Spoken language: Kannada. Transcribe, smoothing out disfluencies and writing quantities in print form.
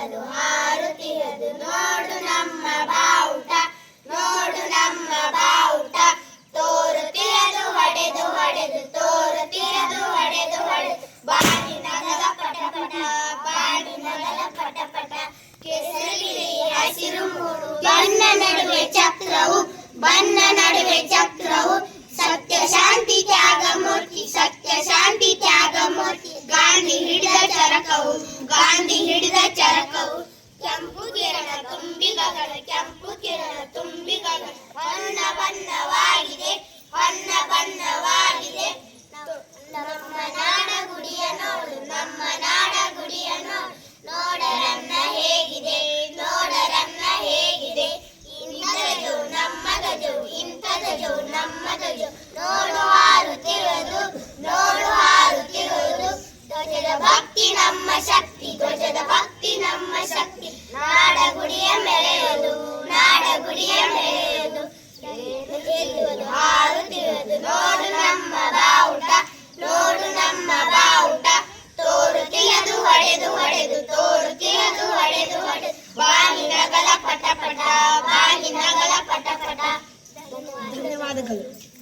ಅದು ಹಾರುತ್ತಿರದು ನೋಡು ನಮ್ಮ ಬಾವುಟ ನೋಡು ನಮ್ಮ ಬಾವುಟ ತೋರುತ್ತಿರದು ಹೊಡೆದು ಹೊಡೆದು ತೋರುತ್ತಿರದು ಹೊಡೆದು ಹೊಡೆದು ಬಾಡಿನಗಲ ಪಟಪಟ ಬಾಡಿನಗಲ ಪಟಪಟ ಕೆಸರಿಗಿರಿಯ ಹಸಿರು ಮೂಡು ಬಣ್ಣ ನಡುವೆ ಚಕ್ರವು ಬಣ್ಣ ನಡುವೆ ಚಕ್ರವು ಸತ್ಯ ಶಾಂತಿ ತ್ಯಾಗ ಮೂರ್ತಿ ಸತ್ಯ ಶಾಂತಿ ತ್ಯಾಗ ಮೂರ್ತಿ ಗಾಂಧಿ ಹಿಡಿದ ಚರಕವು ಗಾಂಧಿ ಹಿಡಿದ ಚರಕವು ಕೆಂಪು ಕಿರಣ ತುಂಬಿಗಗಳ ಕೆಂಪು ಕಿರಣ ತುಂಬಿಗಗಳ ಹೊನ್ನ ಬಣ್ಣವಾಗಿದೆ ಹೊನ್ನ ಬಣ್ಣವಾಗಿದೆ ನಮ್ಮ ನಾಡ ಗುಡಿಯ ನೋಡು ನಮ್ಮ ನಾಡ ಗುಡಿಯ ನೋಡು ನೋಡರನ್ನ ಹೇಗಿದೆ ನೋಡರನ್ನ ಹೇಗಿದೆ ಇಂಥದು ನಮ್ಮ ಗಜವು ಇಂಥದು ನಮ್ಮ ಗಜವು ನೋಡು ಹಾರುತ್ತಿರುವುದು ನೋಡು ಹಾರುತ್ತಿರುವುದು ಧ್ವಜದ ಭಕ್ತಿ ನಮ್ಮ ಶಕ್ತಿ ಧ್ವಜದ ಭಕ್ತಿ ನಮ್ಮ ಶಕ್ತಿ ನಾಡಗುಡಿಯ ಮೆರೆಯುವುದು ನಾಡಗುಡಿಯ ಮೆರೆಯುವುದು ಹಾರುತ್ತಿರುವುದು ನೋಡು ನಮ್ಮ ಬಾವುಟ